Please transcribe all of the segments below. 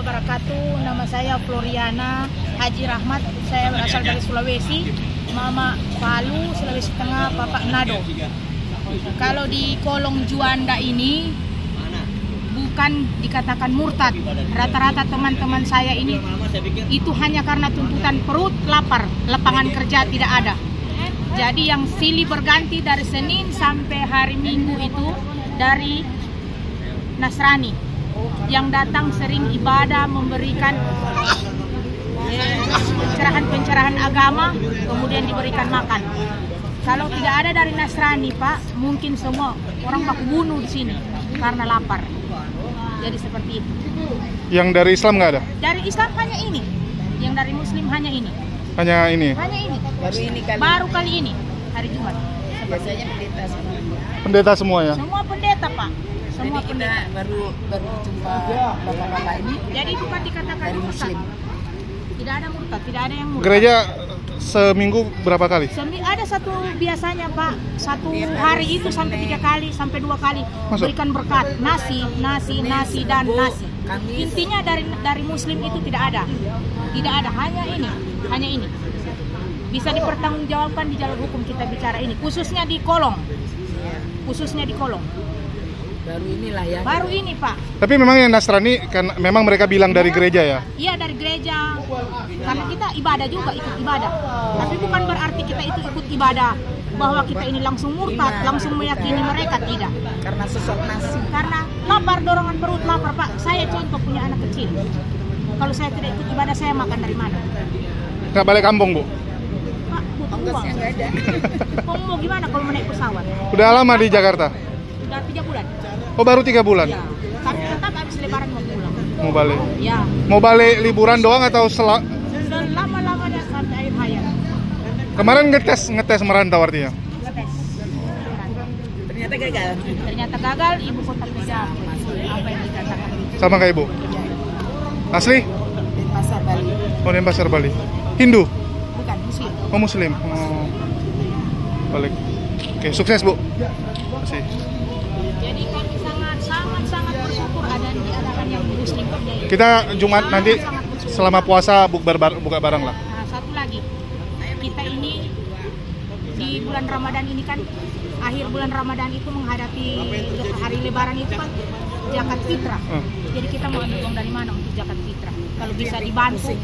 wabarakatuh. Nama saya Floriana Haji Rahmat. Saya berasal dari Sulawesi. Mama Palu, Sulawesi Tengah, Papa Nado. Kalau di kolong Juanda ini bukan dikatakan murtad. Rata-rata teman-teman saya ini itu hanya karena tuntutan perut lapar, lapangan kerja tidak ada. Jadi yang silih berganti dari Senin sampai hari Minggu itu dari Nasrani yang datang sering ibadah, memberikan pencerahan agama, kemudian diberikan makan. Kalau tidak ada dari Nasrani, Pak, mungkin semua orang baku bunuh di sini karena lapar. Jadi seperti itu. Yang dari Islam nggak ada? Dari Islam hanya ini. Yang dari Muslim hanya ini. Hanya ini? Hanya ini. Baru kali ini, hari Jumat. Biasanya pendeta semua. Pendeta semua ya? Semua pendeta, Pak. Semua Jadi pendeta. kita baru jumpa bapak-bapak ini. Jadi bukan dikatakan dari murtad. Muslim. Tidak ada murtad, tidak ada yang murtad. Gereja seminggu berapa kali? Ada satu biasanya, Pak, satu hari itu sampai 3 kali sampai 2 kali berikan berkat nasi dan nasi. Intinya dari Muslim itu tidak ada, hanya ini bisa dipertanggungjawabkan di jalur hukum. Kita bicara ini khususnya di kolong. Baru inilah ya. Baru ini, Pak. Tapi memang yang Nasrani kan memang mereka bilang dari gereja ya? Iya, dari gereja. Karena kita ibadah juga, ikut ibadah. Tapi bukan berarti kita itu ikut ibadah bahwa kita ini langsung murtad, langsung meyakini mereka, tidak. Karena sosok nasi. Karena lapar, dorongan perut lapar, Pak. Saya contoh punya anak kecil. Kalau saya tidak ikut ibadah, saya makan dari mana? Nggak balik kampung, Bu? Pak, butuh uang. Ongkosnya nggak ada. Mau gimana kalau naik pesawat? Udah lama di Jakarta? Sudah 3 bulan. Oh, baru 3 bulan? Ya. Tapi tetap habis lebaran mau pulang. Mau balik? Ya. Mau balik liburan doang atau Lama-lamanya sampai akhir hayat. Kemarin ngetes merantau artinya? Ngetes. Ternyata gagal. Ternyata gagal, ibu kontak meja apa yang dikatakan. Sama kayak Ibu? Asli? Pasar Bali. Oh, Denpasar, Bali. Hindu? Bukan, Muslim. Oh, Muslim. Oh. Balik. Oke, sukses, Bu. Makasih. Jadi kami sangat bersyukur ada diadakan yang Muslim ini. Kita Jumat nanti selama puasa buka bareng lah. Nah, satu lagi, kita ini di bulan Ramadan ini kan, akhir bulan Ramadan itu menghadapi hari Lebaran itu kan zakat fitrah. Jadi kita mau ambil uang dari mana untuk zakat fitrah? Kalau bisa dibantu,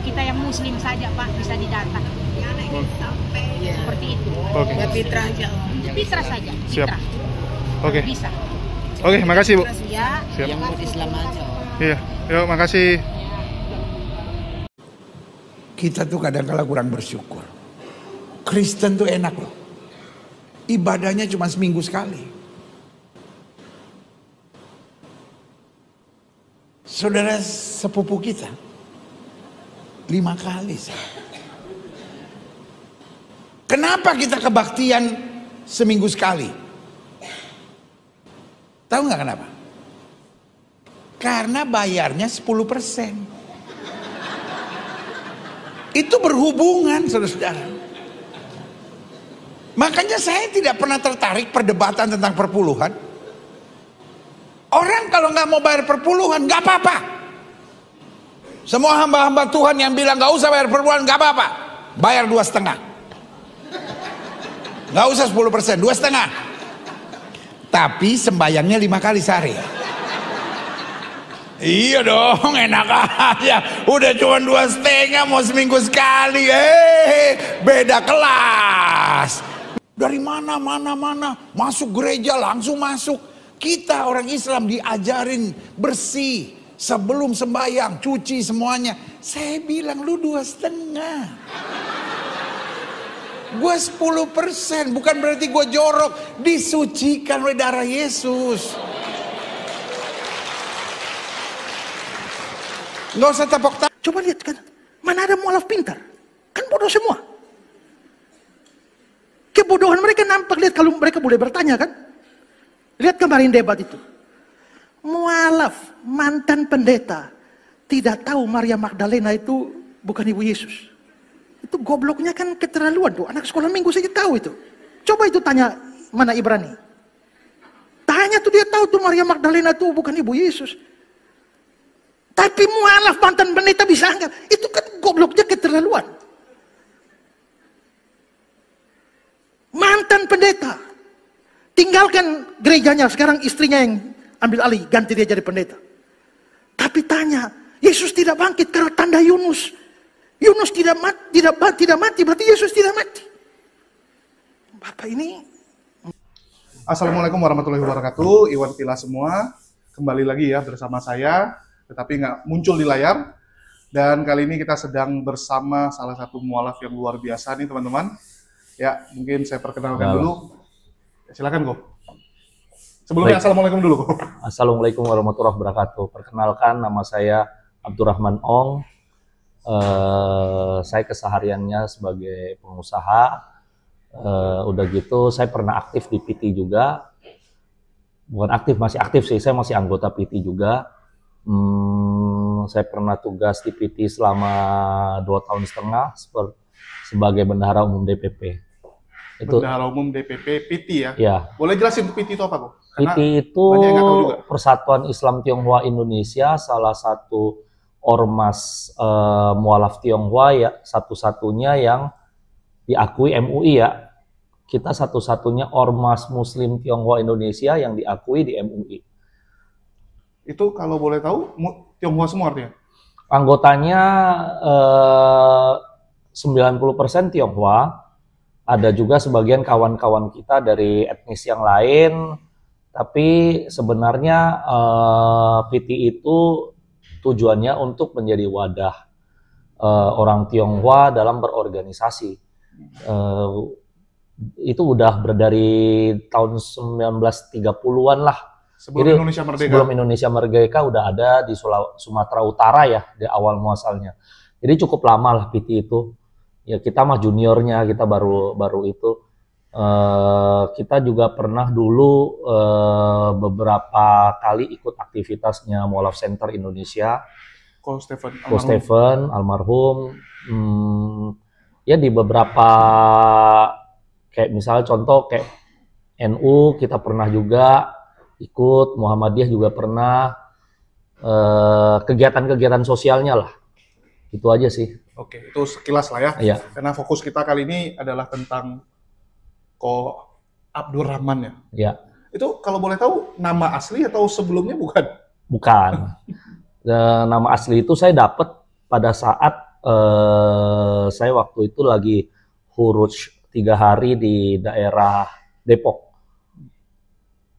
kita yang Muslim saja, Pak, bisa didata. Seperti itu. Oke. Ya fitrah aja. Fitrah saja. Siap. Fitrah. Oke. Bisa. Oke, makasih, Bu. Ya. Siap. Yang mau Islam aja. Iya. Yuk, makasih. Kita tuh kadang-kala kurang bersyukur. Kristen tuh enak loh. Ibadahnya cuma seminggu sekali. Saudara sepupu kita 5 kali. Kenapa kita kebaktian seminggu sekali? Tahu nggak kenapa? Karena bayarnya 10%. Itu berhubungan, saudara-saudara. Makanya saya tidak pernah tertarik perdebatan tentang perpuluhan. Orang kalau nggak mau bayar perpuluhan, nggak apa-apa. Semua hamba-hamba Tuhan yang bilang nggak usah bayar perpuluhan, nggak apa-apa. Bayar 2,5. Nggak usah 10%, 2,5. Tapi sembayangnya 5 kali sehari. Iya dong, enak aja. Udah cuma 2,5 mau seminggu sekali. Beda kelas. Dari mana masuk gereja langsung masuk. Kita orang Islam diajarin bersih sebelum sembahyang, cuci semuanya. Saya bilang lu 2,5. Gue 10%, bukan berarti gue jorok. Disucikan oleh darah Yesus. Nggak usah tepok tangan. Coba lihat kan, mana ada mualaf pintar? Kan bodoh semua. Kebodohan mereka nampak, lihat kalau mereka boleh bertanya kan. Lihat kemarin debat itu. Mualaf, mantan pendeta, tidak tahu Maria Magdalena itu bukan ibu Yesus. Itu gobloknya kan keterlaluan tuh. Anak sekolah minggu saja tahu itu. Coba itu tanya mana Ibrani. Tanya tuh dia tahu tuh Maria Magdalena tuh bukan ibu Yesus. Tapi mualaf mantan pendeta bisa angkat. Itu kan gobloknya keterlaluan. Mantan pendeta. Tinggalkan gerejanya, sekarang istrinya yang ambil alih, ganti dia jadi pendeta. Tapi tanya, Yesus tidak bangkit karena tanda Yunus. Yunus tidak mati, berarti Yesus tidak mati. Bapak ini. Assalamualaikum warahmatullahi wabarakatuh. Iwan Pila semua. Kembali lagi ya bersama saya, tetapi nggak muncul di layar. Dan kali ini kita sedang bersama salah satu mualaf yang luar biasa nih teman-teman. Ya, mungkin saya perkenalkan dulu. Silakan, Ko. Sebelumnya, assalamualaikum dulu, Ko. Assalamualaikum warahmatullahi wabarakatuh. Perkenalkan, nama saya Abdurrahman Ong. Saya kesehariannya sebagai pengusaha. Udah gitu, saya pernah aktif di PT juga. Bukan aktif, masih aktif sih. Saya masih anggota PT juga. Saya pernah tugas di PT selama 2,5 tahun sebagai bendahara umum DPP. Itu Bendahara umum DPP PT ya. Ya. Boleh jelasin PT itu apa, Ko? PT itu Persatuan Islam Tionghoa Indonesia, salah satu ormas mualaf Tionghoa ya, satu-satunya yang diakui MUI ya. Kita satu-satunya ormas Muslim Tionghoa Indonesia yang diakui di MUI. Itu kalau boleh tahu, Tionghoa semua artinya? Anggotanya 90% Tionghoa, ada juga sebagian kawan-kawan kita dari etnis yang lain, tapi sebenarnya PT itu tujuannya untuk menjadi wadah orang Tionghoa dalam berorganisasi. Itu udah dari tahun 1930-an lah. Sebelum Indonesia Merdeka. Sebelum Indonesia Merdeka udah ada di Sumatera Utara ya, di awal muasalnya. Jadi cukup lama lah PT itu. Ya kita mah juniornya, kita baru itu. Kita juga pernah dulu beberapa kali ikut aktivitasnya Mualaf Center Indonesia. Ko Stephen, almarhum. Ya di beberapa, kayak misalnya contoh kayak NU kita pernah juga ikut, Muhammadiyah juga pernah, kegiatan-kegiatan sosialnya lah. Itu aja sih. Oke, itu sekilas lah ya. Iya. Karena fokus kita kali ini adalah tentang Ko Abdurrahman ya. Iya. Itu kalau boleh tahu nama asli atau sebelumnya bukan? Bukan. Nama asli itu saya dapat pada saat saya waktu itu lagi huruj 3 hari di daerah Depok.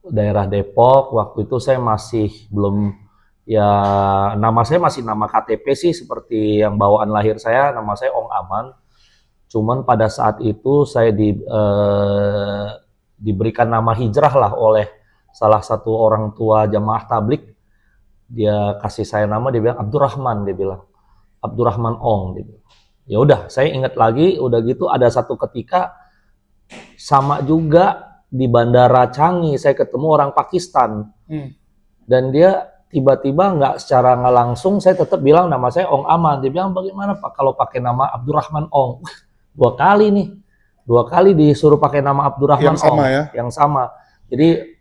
Daerah Depok, waktu itu saya masih belum, ya nama saya masih nama KTP sih seperti yang bawaan lahir saya, nama saya Ong Aman. Cuman pada saat itu saya diberikan nama hijrah lah oleh salah satu orang tua jamaah tablik. Dia kasih saya nama, dia bilang Abdurrahman, dia bilang Abdurrahman Ong. Dia bilang. Ya udah, saya ingat lagi, udah gitu ada satu ketika sama juga di Bandara Changi saya ketemu orang Pakistan. Dan dia tiba-tiba secara nggak langsung saya tetap bilang nama saya Ong Aman. Dia bilang bagaimana Pak kalau pakai nama Abdurrahman Ong? 2 kali nih. 2 kali disuruh pakai nama Abdurrahman yang sama Ong. Ya? Yang sama. Jadi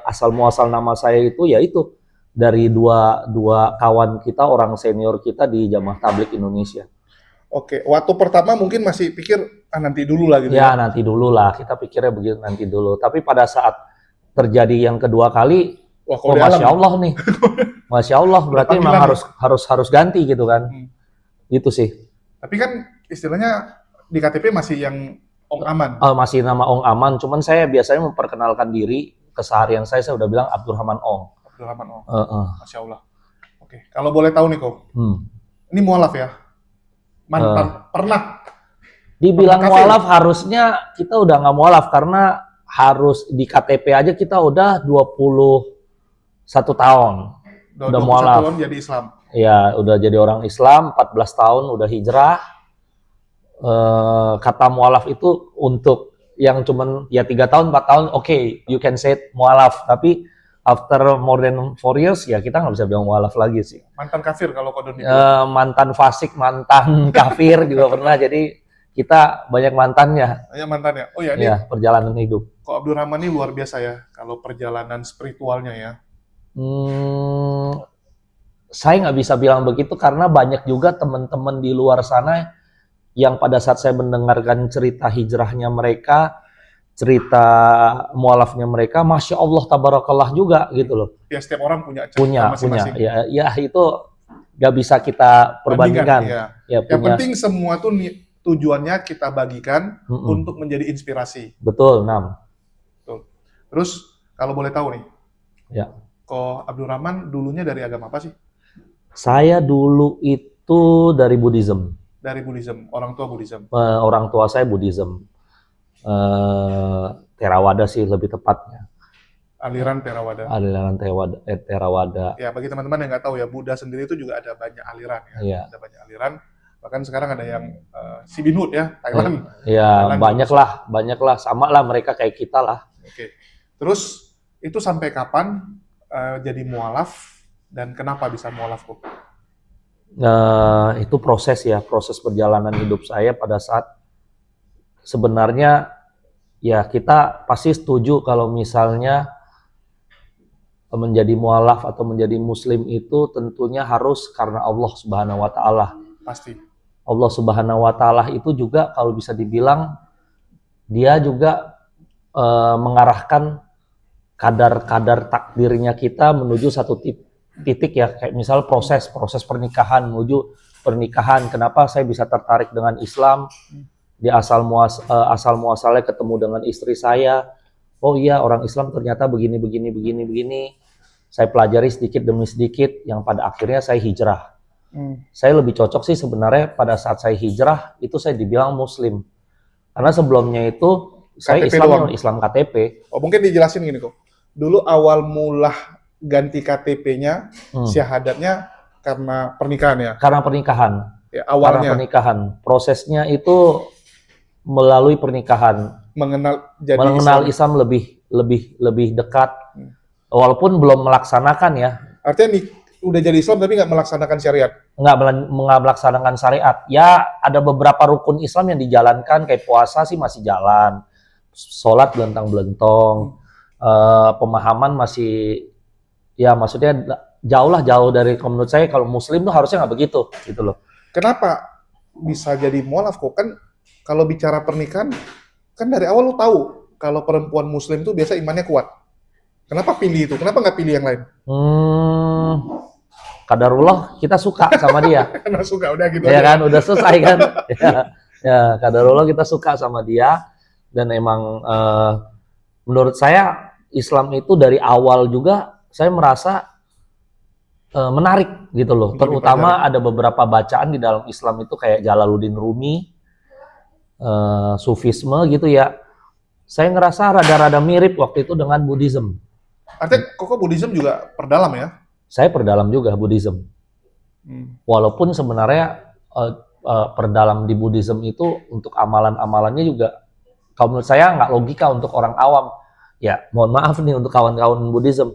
asal muasal nama saya itu ya itu dari dua kawan kita, orang senior kita di Jamaah Tabligh Indonesia. Oke, waktu pertama mungkin masih pikir nanti dulu lah gitu ya. Nanti dulu lah, kita pikirnya begitu nanti dulu. Tapi pada saat terjadi yang kedua kali, wah, Masya Allah nih, Masya Allah, berarti memang harus ganti gitu kan, gitu sih. Tapi kan istilahnya di KTP masih yang Ong Aman. Masih nama Ong Aman, cuman saya biasanya memperkenalkan diri, keseharian saya udah bilang Abdurrahman Ong. Abdurrahman Ong, Masya Allah. Oke, kalau boleh tahu nih Ko, ini mualaf ya? Mantan, pernah? Dibilang mualaf harusnya kita udah nggak mualaf, karena harus di KTP aja kita udah 21 tahun. Udah mualaf. 21 tahun jadi Islam? Ya, udah jadi orang Islam, 14 tahun udah hijrah. Kata mualaf itu untuk yang cuman ya 3 tahun, 4 tahun, oke, you can say mualaf. Tapi after more than 4 years, ya kita nggak bisa bilang mualaf lagi sih. Mantan kafir kalau kodon itu? Mantan fasik, mantan kafir juga pernah. Jadi kita banyak mantannya. Banyak mantannya. Oh ya, ini ya, perjalanan hidup. Ko Abdurrahman ini luar biasa ya, kalau perjalanan spiritualnya ya. saya nggak bisa bilang begitu karena banyak juga teman-teman di luar sana yang pada saat saya mendengarkan cerita hijrahnya mereka, cerita mualafnya mereka, masya Allah tabarakallah juga gitu loh. Ya setiap orang punya cerita Punya. masing-masing. Ya itu nggak bisa kita perbandingkan. Ya. Ya, Yang punya. penting semua tuh tujuannya kita bagikan untuk menjadi inspirasi. Betul, Nam. Tuh. Terus kalau boleh tahu nih, Ya. Ko Abdurrahman dulunya dari agama apa sih? Saya dulu itu dari Buddhism. Dari Buddhism, orang tua Buddhism. Orang tua saya Buddhism. Theravada sih lebih tepatnya. Aliran Theravada. Aliran Theravada. Ya, bagi teman-teman yang nggak tahu ya, Buddha sendiri itu juga ada banyak aliran ya. Iya. Ada banyak aliran. Bahkan sekarang ada yang Sibinut ya, Thailand. Ya, Thailand banyak lah. Sama lah mereka kayak kita lah. Oke. Terus itu sampai kapan jadi mualaf dan kenapa bisa mualaf kok? Itu proses perjalanan hidup saya pada saat sebenarnya ya kita pasti setuju kalau misalnya menjadi mualaf atau menjadi muslim itu tentunya harus karena Allah Subhanahu wa taala. Pasti. Allah Subhanahu wa taala itu juga kalau bisa dibilang dia juga mengarahkan kadar-kadar takdirnya kita menuju satu titik ya, kayak misal proses pernikahan menuju pernikahan. Kenapa saya bisa tertarik dengan Islam? Di asal muasalnya ketemu dengan istri saya. Oh iya, orang Islam ternyata begini. Saya pelajari sedikit demi sedikit yang pada akhirnya saya hijrah. Saya lebih cocok sih sebenarnya pada saat saya hijrah itu saya dibilang muslim. Karena sebelumnya itu saya Islam KTP. Oh, mungkin dijelasin gini kok. Dulu awal mula ganti KTP-nya, syahadatnya karena pernikahan ya? Karena pernikahan. Ya, awalnya. Karena pernikahan. Prosesnya itu melalui pernikahan. Mengenal Islam lebih dekat. Walaupun belum melaksanakan ya. Artinya nih, udah jadi Islam tapi nggak melaksanakan syariat? Nggak melaksanakan syariat. Ya, ada beberapa rukun Islam yang dijalankan, kayak puasa sih masih jalan. Sholat belentang-belentong. Pemahaman masih, ya maksudnya jauh dari, menurut saya kalau muslim tuh harusnya nggak begitu gitu loh. Kenapa bisa jadi mualaf kok? Kan kalau bicara pernikahan, kan dari awal lu tahu kalau perempuan muslim tuh biasa imannya kuat. Kenapa pilih itu? Kenapa nggak pilih yang lain? Qadarullah kita suka sama dia. Karena suka, udah gitu Ya aja. kan, udah selesai kan. ya, qadarullah kita suka sama dia. Dan emang menurut saya Islam itu dari awal juga saya merasa menarik gitu loh. Terutama ada beberapa bacaan di dalam Islam itu kayak Jalaluddin Rumi, Sufisme gitu ya. Saya ngerasa rada-rada mirip waktu itu dengan Buddhism. Artinya kok Buddhism juga perdalam ya? Saya perdalam juga Buddhism. Walaupun sebenarnya perdalam di Buddhism itu untuk amalan-amalannya juga kalau menurut saya nggak logika untuk orang awam. Ya, mohon maaf nih untuk kawan-kawan Buddhism.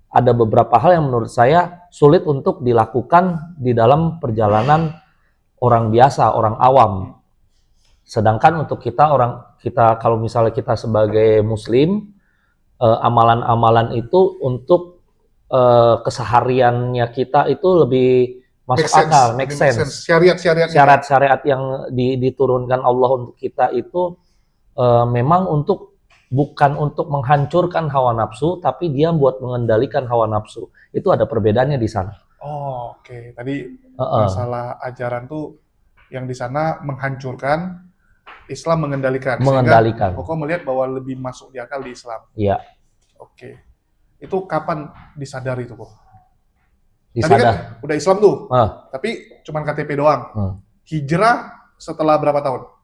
Ada beberapa hal yang menurut saya sulit untuk dilakukan di dalam perjalanan orang biasa, orang awam. Sedangkan untuk kita kalau misalnya kita sebagai muslim, amalan-amalan itu untuk kesehariannya kita itu lebih masuk akal, make sense. Syariat-syariat yang diturunkan Allah untuk kita itu memang bukan untuk menghancurkan hawa nafsu, tapi dia buat mengendalikan hawa nafsu. Itu ada perbedaannya di sana. Oh, oke. Tadi masalah ajaran tuh yang di sana menghancurkan, Islam mengendalikan. Mengendalikan. Sehingga Koko melihat bahwa lebih masuk di akal di Islam. Iya. Oke. Itu kapan disadari itu kok? Disadar. Tadi kan udah Islam tuh, tapi cuman KTP doang. Hijrah setelah berapa tahun?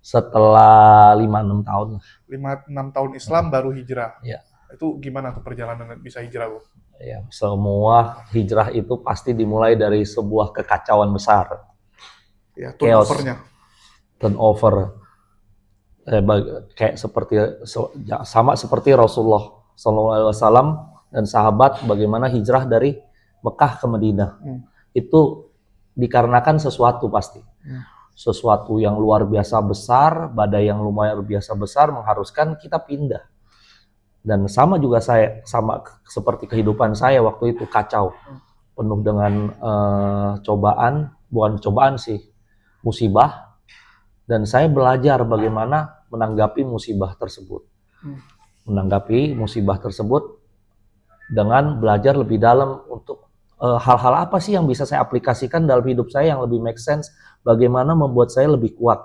Setelah 5-6 tahun. 5-6 tahun Islam baru hijrah. Iya. Itu gimana tuh perjalanan bisa hijrah, Bu? Ya, semua hijrah itu pasti dimulai dari sebuah kekacauan besar. Ya, turnover-nya. Turnover. Kayak sama seperti Rasulullah SAW dan sahabat bagaimana hijrah dari Mekah ke Madinah. Itu dikarenakan sesuatu pasti. Sesuatu yang luar biasa besar, badai yang lumayan biasa besar mengharuskan kita pindah. Dan sama juga sama seperti kehidupan saya waktu itu kacau. penuh dengan cobaan, bukan cobaan sih, musibah. Dan saya belajar bagaimana menanggapi musibah tersebut. Menanggapi musibah tersebut dengan belajar lebih dalam untuk hal-hal apa sih yang bisa saya aplikasikan dalam hidup saya yang lebih make sense, bagaimana membuat saya lebih kuat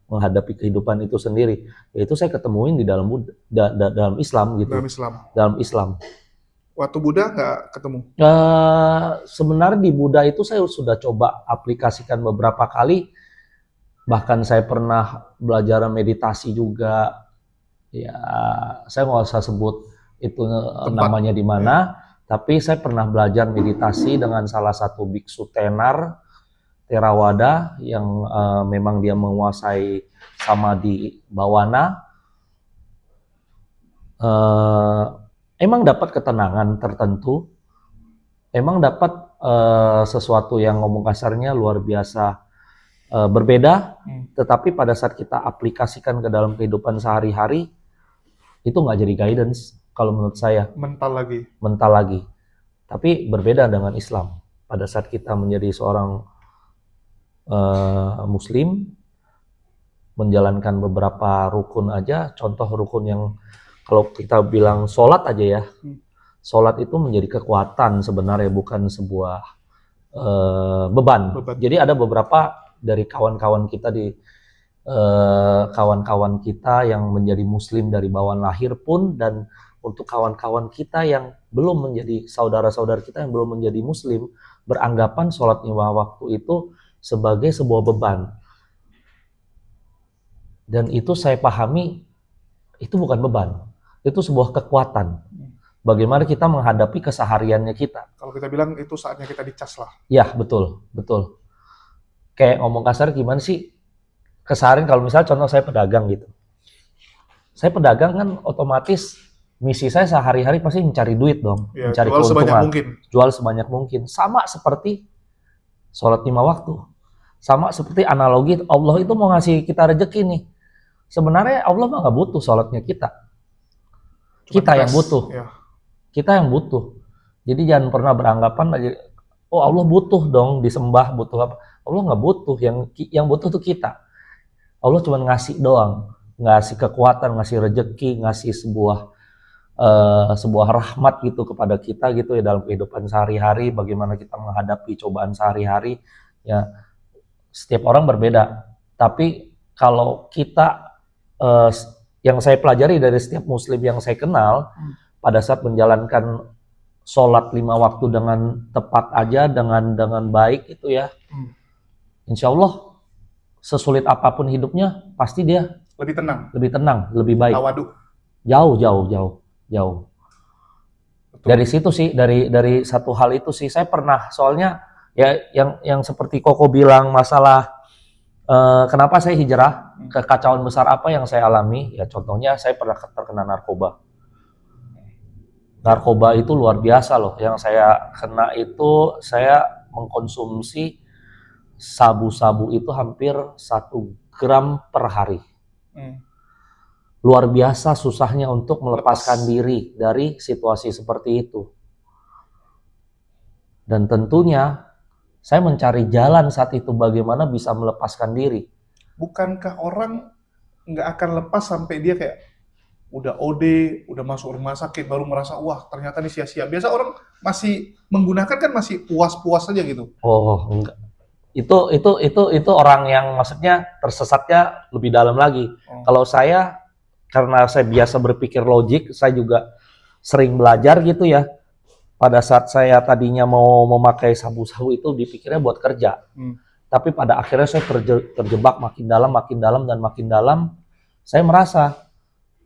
menghadapi kehidupan itu sendiri. Yaitu saya ketemuin di dalam dalam Islam gitu. Dalam Islam. Dalam Islam. Waktu Buddha nggak ketemu? Sebenarnya di Buddha itu saya sudah coba aplikasikan beberapa kali. Bahkan saya pernah belajar meditasi juga. Ya, saya nggak usah sebut itu namanya di mana. Tapi saya pernah belajar meditasi dengan salah satu biksu Theravada yang memang dia menguasai samadhi bawana. Emang dapat ketenangan tertentu, emang dapat sesuatu yang ngomong kasarnya luar biasa berbeda, tetapi pada saat kita aplikasikan ke dalam kehidupan sehari-hari, itu nggak jadi guidance kalau menurut saya. Mental lagi. Tapi berbeda dengan Islam. Pada saat kita menjadi seorang Muslim, menjalankan beberapa rukun aja, contoh rukun yang kalau kita bilang sholat aja ya, sholat itu menjadi kekuatan sebenarnya, bukan sebuah beban. Jadi ada beberapa dari kawan-kawan kita yang menjadi Muslim dari bawaan lahir pun, dan untuk kawan-kawan kita yang belum menjadi saudara-saudara kita yang belum menjadi Muslim, beranggapan sholat 5 waktu itu sebagai sebuah beban. Dan itu saya pahami, itu bukan beban. Itu sebuah kekuatan. Bagaimana kita menghadapi kesehariannya kita. Kalau kita bilang itu saatnya kita dicas lah. Ya, betul. Kayak ngomong kasar gimana sih? Keseharian kalau misalnya contoh saya pedagang gitu. Saya pedagang kan otomatis misi saya sehari-hari pasti mencari duit dong. Ya, mencari jual keuntungan. sebanyak mungkin. Jual sebanyak mungkin. Sama seperti sholat 5 waktu. Sama seperti analogi Allah itu mau ngasih kita rezeki nih. Sebenarnya Allah mah nggak butuh sholatnya kita. Kita yang butuh. Ya. Kita yang butuh. Jadi jangan pernah beranggapan oh Allah butuh dong disembah, butuh apa. Allah nggak butuh, yang butuh tuh kita. Allah cuma ngasih doang, ngasih kekuatan, ngasih rezeki, ngasih sebuah rahmat gitu kepada kita gitu ya dalam kehidupan sehari-hari, bagaimana kita menghadapi cobaan sehari-hari. Ya, setiap orang berbeda. Tapi kalau kita yang saya pelajari dari setiap Muslim yang saya kenal, pada saat menjalankan sholat 5 waktu dengan tepat aja, dengan baik itu ya, insya Allah sesulit apapun hidupnya, pasti dia Lebih tenang, lebih baik. Tawadu. Jauh. Betul. Dari situ sih, dari satu hal itu sih, saya pernah, soalnya ya yang seperti Koko bilang masalah kenapa saya hijrah, kekacauan besar apa yang saya alami, ya contohnya saya pernah terkena narkoba. Narkoba itu luar biasa loh. Yang saya kena itu, saya mengkonsumsi sabu-sabu itu hampir 1 gram per hari. Luar biasa susahnya untuk melepaskan diri dari situasi seperti itu. Dan tentunya saya mencari jalan saat itu bagaimana bisa melepaskan diri. Bukankah orang nggak akan lepas sampai dia kayak udah OD, udah masuk rumah sakit, baru merasa, wah ternyata ini sia-sia. Biasa orang masih menggunakan kan masih puas-puas saja gitu. Oh, enggak. Itu orang yang maksudnya tersesatnya lebih dalam lagi. Kalau saya, karena saya biasa berpikir logik, saya juga sering belajar gitu ya. Pada saat saya tadinya mau memakai sabu-sabu itu dipikirnya buat kerja. Tapi pada akhirnya saya terjebak makin dalam. Saya merasa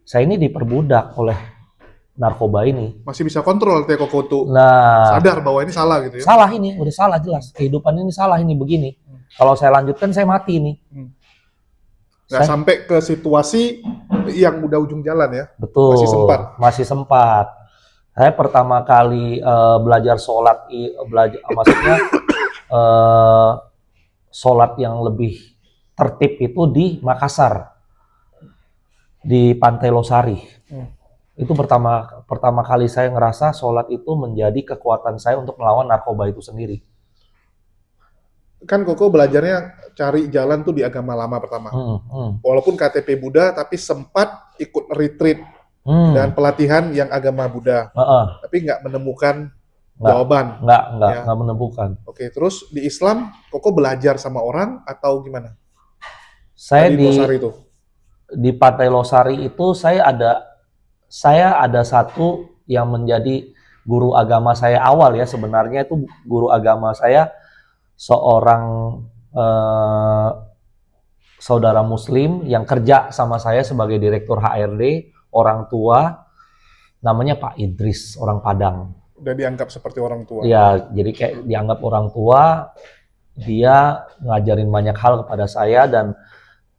saya ini diperbudak oleh narkoba ini. Masih bisa kontrol Teh Koko tuh. Nah, Sadar bahwa ini salah gitu ya. salah ini, udah salah jelas. Kehidupan ini salah ini begini. Kalau saya lanjutkan saya mati ini. Nggak sampai ke situasi yang udah ujung jalan ya. Betul. Masih sempat. Saya pertama kali belajar sholat, maksudnya sholat yang lebih tertib itu di Makassar, di Pantai Losari. Itu pertama kali saya ngerasa sholat itu menjadi kekuatan saya untuk melawan narkoba itu sendiri. Kan Koko belajarnya cari jalan tuh di agama lama pertama. Walaupun KTP Buddha, tapi sempat ikut retreat dan pelatihan yang agama Buddha. Tapi nggak menemukan jawaban. Nggak menemukan. Oke, terus di Islam, Koko belajar sama orang atau gimana? Saya di Losari itu. Di Pantai Losari itu saya ada satu yang menjadi guru agama saya awal ya. Sebenarnya itu guru agama saya seorang saudara Muslim yang kerja sama saya sebagai direktur HRD, orang tua, namanya Pak Idris, orang Padang. Udah dianggap seperti orang tua. Ya, jadi kayak dianggap orang tua. Dia ngajarin banyak hal kepada saya dan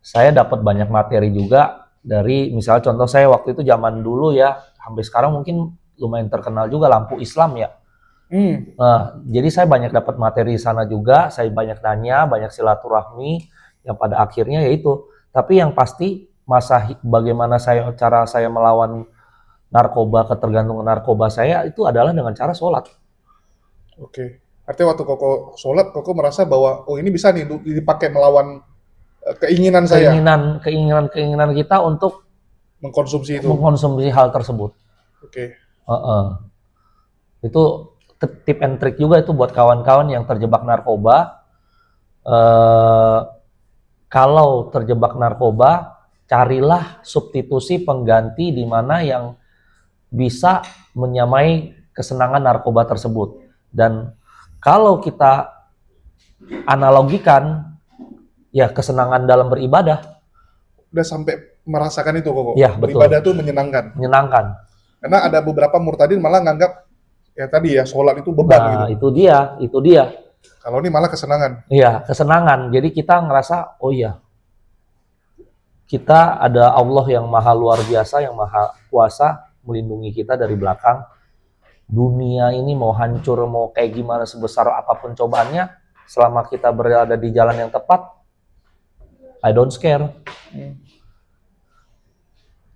saya dapat banyak materi juga dari, misalnya contoh saya waktu itu zaman dulu ya, sampai sekarang mungkin lumayan terkenal juga lampu Islam ya. Nah, jadi saya banyak dapat materi di sana juga, saya banyak nanya, banyak silaturahmi, yang pada akhirnya yaitu. Tapi yang pasti bagaimana cara saya melawan narkoba, ketergantungan narkoba saya itu adalah dengan cara sholat. Oke, artinya waktu Koko sholat, Koko merasa bahwa oh ini bisa nih dipakai melawan keinginan saya. Keinginan kita untuk mengkonsumsi hal tersebut. Oke. Itu tip and trick juga itu buat kawan-kawan yang terjebak narkoba. Kalau terjebak narkoba, carilah substitusi pengganti di mana yang bisa menyamai kesenangan narkoba tersebut. Dan kalau kita analogikan, ya kesenangan dalam beribadah. Udah sampai merasakan itu kok. Ya, betul. Beribadah tuh menyenangkan. Karena ada beberapa murtadin malah nganggap ya tadi ya sholat itu beban gitu. Itu dia. Kalau ini malah kesenangan. Iya, kesenangan. Jadi kita ngerasa, oh iya, kita ada Allah yang maha luar biasa, yang maha kuasa melindungi kita dari belakang. Dunia ini mau hancur, mau kayak gimana sebesar apapun cobaannya, selama kita berada di jalan yang tepat, I don't scare.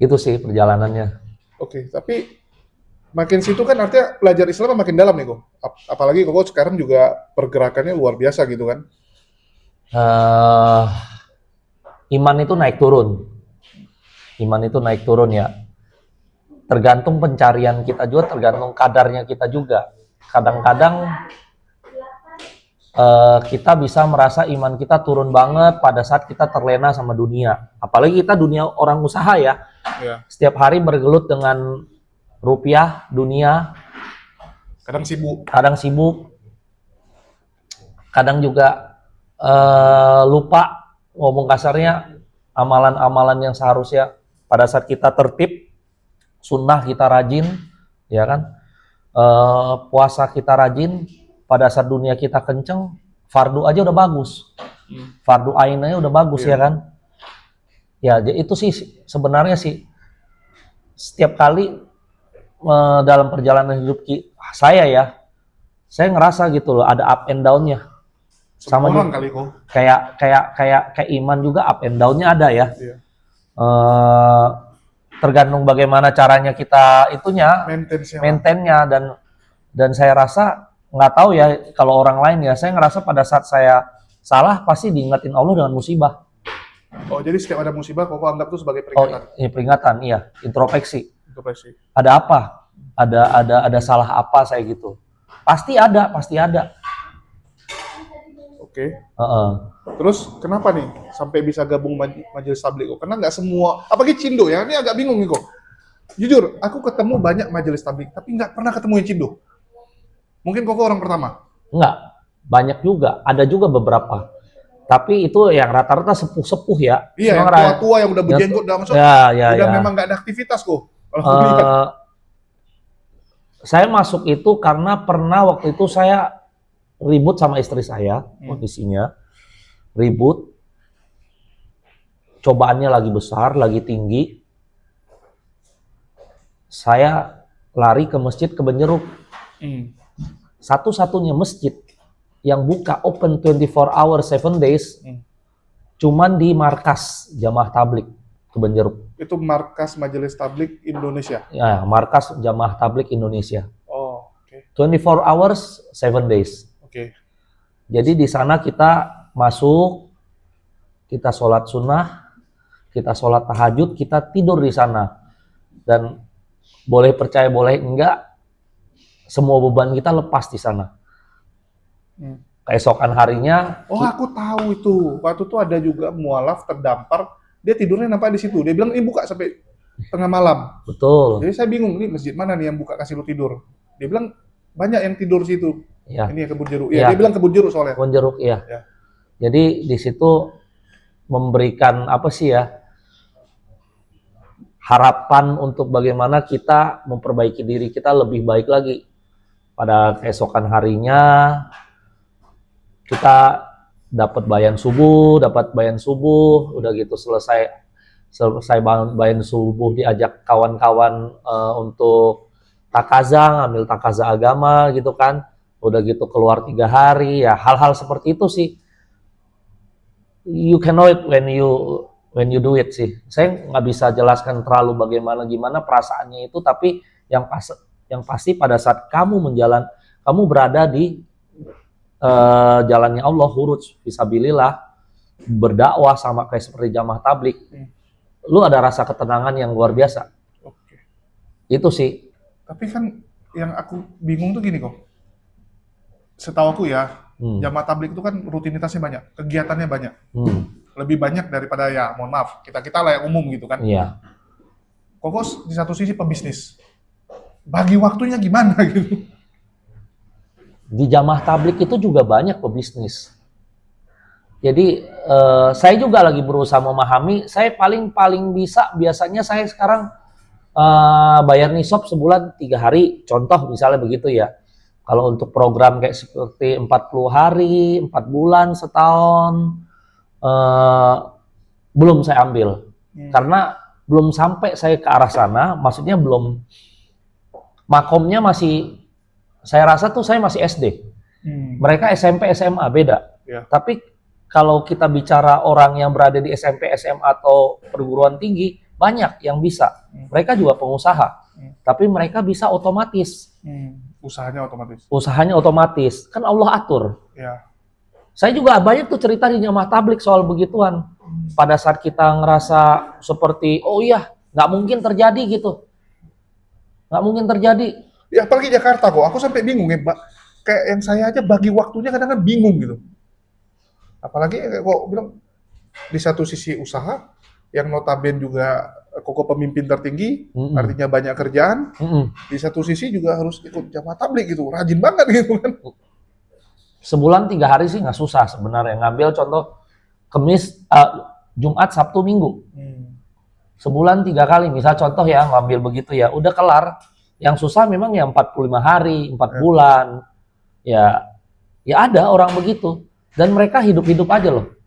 Itu sih perjalanannya. Oke, tapi makin situ kan artinya belajar Islam makin dalam nih kok. Apalagi kok sekarang juga pergerakannya luar biasa gitu kan. Iman itu naik turun ya. Tergantung pencarian kita juga, tergantung kadarnya kita juga. Kadang-kadang kita bisa merasa iman kita turun banget pada saat kita terlena sama dunia. Apalagi kita dunia orang usaha ya. Setiap hari bergelut dengan rupiah, dunia. Kadang sibuk. Kadang juga lupa, ngomong kasarnya, amalan-amalan yang seharusnya pada saat kita tertib, sunnah kita rajin, ya kan? Puasa kita rajin, pada saat dunia kita kenceng, fardu aja udah bagus. Fardu ainnya udah bagus ya kan? Ya, itu sih sebenarnya sih setiap kali dalam perjalanan hidup saya ya, saya ngerasa gitu loh, ada up and down-nya. Sama juga kali kok. Kayak iman juga up and down-nya ada ya. Tergantung bagaimana caranya kita itunya maintain-nya dan saya rasa nggak tahu ya kalau orang lain ya, saya ngerasa pada saat saya salah pasti diingetin Allah dengan musibah. Oh, jadi setiap ada musibah kok anggap itu sebagai peringatan. Oh, iya, peringatan, iya, introspeksi. Ada apa? Ada salah apa saya gitu. Pasti ada. Oke. Terus kenapa nih sampai bisa gabung majelis tabligh kok? Karena nggak semua, apalagi Cindo ya, ini agak bingung nih kok. Jujur, aku ketemu banyak majelis tabligh, tapi nggak pernah ketemu yang Cindo. Mungkin kok orang pertama? Enggak, banyak juga, ada juga beberapa. Tapi itu yang rata-rata sepuh-sepuh ya. Iya, yang tua-tua yang udah berjenggot, udah memang nggak ada aktivitas kok. Saya masuk itu karena pernah waktu itu saya ribut sama istri saya, kondisinya ribut, cobaannya lagi besar, lagi tinggi. Saya lari ke masjid Kebenjeruk. Satu-satunya masjid yang buka open 24 hour 7 days cuman di markas Jamaah Tabligh Kebenjeruk. Itu markas Majelis Tabligh Indonesia. Ya, markas Jamaah Tabligh Indonesia. Oh, oke. 24 hours, 7 days. Oke. Jadi di sana kita masuk, kita sholat sunnah, kita sholat tahajud, kita tidur di sana. Dan boleh percaya, boleh enggak, semua beban kita lepas di sana. Keesokan harinya. Oh, aku tahu itu. Waktu itu ada juga mualaf terdampar, dia tidurnya nampak di situ. Dia bilang ini buka sampai tengah malam. Betul. Jadi saya bingung, ini masjid mana nih yang buka kasih lu tidur? Dia bilang banyak yang tidur di situ. Ya. Ini yang Kebun Jeruk. Ya. Dia bilang Kebun Jeruk soalnya. Kebun Jeruk, iya. Ya. Jadi di situ memberikan apa sih ya, harapan untuk bagaimana kita memperbaiki diri kita lebih baik lagi. Pada keesokan harinya kita dapat bayan subuh, udah gitu selesai bayan subuh diajak kawan-kawan untuk takaza, ngambil takaza agama gitu kan. Udah gitu keluar 3 hari, ya hal-hal seperti itu sih. You can know it when you do it sih. Saya nggak bisa jelaskan terlalu gimana perasaannya itu, tapi yang pasti pada saat kamu berada di jalannya Allah, huruf fisabilillah, berdakwah sama kayak seperti jamaah tabligh, lu ada rasa ketenangan yang luar biasa. Oke. Itu sih. Tapi kan yang aku bingung tuh gini kok. Setahu aku ya, jamaah tabligh itu kan rutinitasnya banyak, kegiatannya banyak. Lebih banyak daripada ya, mohon maaf, kita lah yang umum gitu kan. Iya. Kokos di satu sisi pebisnis. Bagi waktunya gimana gitu? Di jamaah tabligh itu juga banyak pebisnis. Jadi saya juga lagi berusaha memahami. Saya paling bisa biasanya saya sekarang bayar nisab sebulan 3 hari. Contoh misalnya begitu ya. Kalau untuk program kayak seperti 40 hari, 4 bulan, setahun, belum saya ambil. Karena belum sampai saya ke arah sana. Maksudnya belum, makomnya masih, saya rasa tuh saya masih SD. Mereka SMP, SMA, beda. Ya. Tapi kalau kita bicara orang yang berada di SMP, SMA, atau perguruan tinggi, banyak yang bisa. Mereka juga pengusaha. Tapi mereka bisa otomatis. Usahanya otomatis. Usahanya otomatis. Kan Allah atur. Ya. Saya juga banyak tuh cerita di jamaah tabligh soal begituan. Pada saat kita ngerasa seperti, oh iya, nggak mungkin terjadi gitu. Nggak mungkin terjadi. Ya apalagi Jakarta kok, aku sampai bingung ya, Mbak. Kayak yang saya aja bagi waktunya kadang-kadang bingung gitu. Apalagi kok bilang di satu sisi usaha, yang notabene juga koko pemimpin tertinggi, artinya banyak kerjaan. Di satu sisi juga harus ikut jamaah tabligh gitu, rajin banget gitu kan. Sebulan 3 hari sih nggak susah sebenarnya. Ngambil contoh Kamis, Jumat, Sabtu, Minggu. Sebulan 3 kali, misal contoh ya, ngambil begitu ya, udah kelar. Yang susah memang ya 45 hari, 4 bulan. Ya ada orang begitu. Dan mereka hidup-hidup aja loh.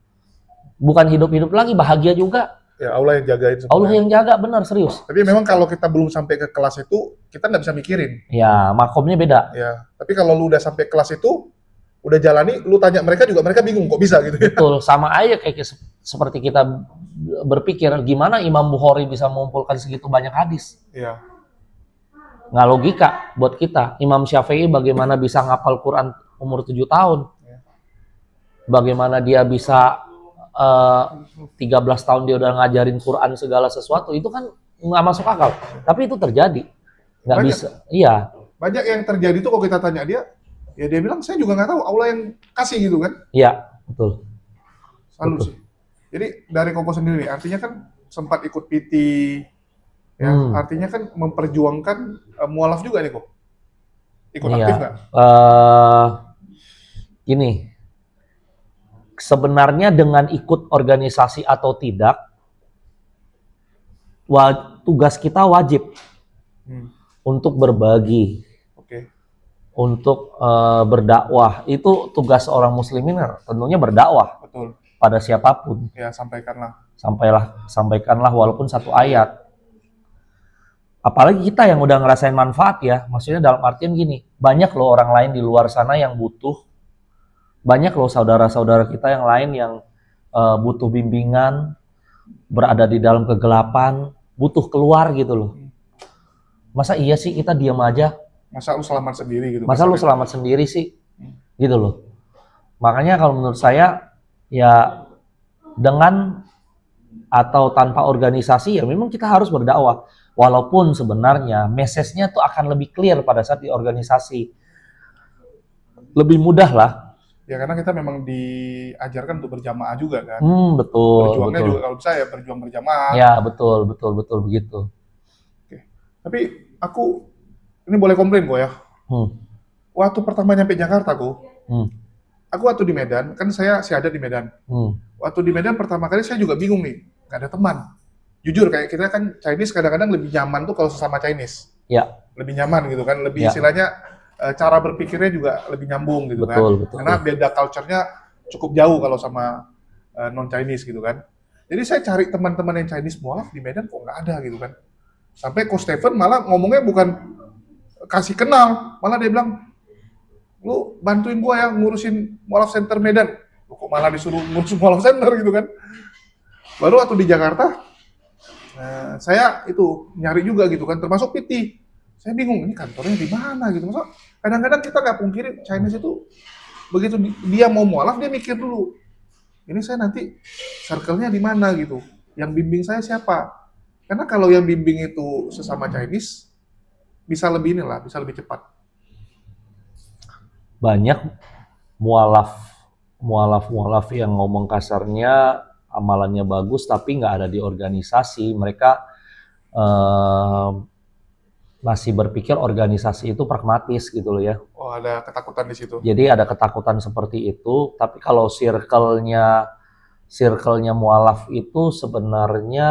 Bukan hidup-hidup lagi, bahagia juga. Ya Allah yang jagain semuanya. Allah yang jaga, benar, serius. Tapi memang kalau kita belum sampai ke kelas itu, kita nggak bisa mikirin. Ya, makomnya beda. Ya, tapi kalau lu udah sampai kelas itu, udah jalani, lu tanya mereka juga, mereka bingung kok bisa gitu ya. Betul, sama aja kayak seperti kita berpikir, gimana Imam Bukhari bisa mengumpulkan segitu banyak hadis. Iya. Nggak logika buat kita. Imam Syafi'i bagaimana bisa ngapal Quran umur 7 tahun. Bagaimana dia bisa 13 tahun dia udah ngajarin Quran segala sesuatu. Itu kan nggak masuk akal. Tapi itu terjadi. Nggak Banyak. bisa. Iya. Banyak yang terjadi tuh kalau kita tanya dia, ya dia bilang, saya juga nggak tahu, Allah yang kasih gitu kan. Iya, betul. Selalu Betul. sih. Jadi dari Koko sendiri, artinya kan sempat ikut PT, ya, artinya kan memperjuangkan mualaf juga nih kok. Ikut Iya. aktif nggak? Gini, sebenarnya dengan ikut organisasi atau tidak, tugas kita wajib untuk berbagi, Oke. untuk berdakwah. Itu tugas orang muslimin, tentunya berdakwah Betul. pada siapapun. Ya, sampaikanlah. Sampaikanlah walaupun 1 ayat. Apalagi kita yang udah ngerasain manfaat ya, maksudnya dalam artian gini, banyak loh orang lain di luar sana yang butuh, banyak loh saudara-saudara kita yang lain yang butuh bimbingan, berada di dalam kegelapan, butuh keluar gitu loh. Masa iya sih kita diam aja? Masa lu selamat sendiri gitu? Masa lu selamat sendiri sih? Gitu loh. Makanya kalau menurut saya, ya dengan atau tanpa organisasi ya memang kita harus berdakwah. Walaupun sebenarnya message-nya tuh akan lebih clear pada saat di organisasi. Lebih mudah lah. Ya karena kita memang diajarkan untuk berjamaah juga kan. Betul. Berjuangnya betul. juga kalau bisa ya berjuang berjamaah. Ya betul begitu. Oke. Tapi aku ini boleh komplain kok ya. Waktu pertama nyampe Jakarta aku waktu di Medan, kan saya ada di Medan. Waktu di Medan pertama kali saya juga bingung nih, nggak ada teman. Jujur kayak kita kan Chinese kadang-kadang lebih nyaman tuh kalau sesama Chinese. Ya. Lebih nyaman gitu kan, lebih Ya. istilahnya cara berpikirnya juga lebih nyambung gitu Betul, kan. betul. Karena beda culture-nya cukup jauh kalau sama non-Chinese gitu kan. Jadi saya cari teman-teman yang Chinese mualaf di Medan kok nggak ada gitu kan. Sampai Coach Stephen malah ngomongnya bukan kasih kenal, malah dia bilang, lu bantuin gua ya ngurusin mualaf center Medan. Lu kok malah disuruh ngurus mualaf center gitu kan. Baru waktu di Jakarta, saya itu nyari juga gitu kan, termasuk PT. Saya bingung, ini kantornya di mana gitu. Maksudnya kadang-kadang kita nggak pungkiri Chinese itu begitu dia mau mualaf dia mikir dulu. Ini saya nanti circle-nya di mana gitu. Yang bimbing saya siapa? Karena kalau yang bimbing itu sesama Chinese bisa lebih bisa lebih cepat. Banyak mualaf yang ngomong kasarnya amalannya bagus tapi nggak ada di organisasi. Mereka masih berpikir organisasi itu pragmatis gitu loh ya. Oh, ada ketakutan di situ. Jadi ada ketakutan seperti itu. Tapi kalau circle-nya mualaf itu sebenarnya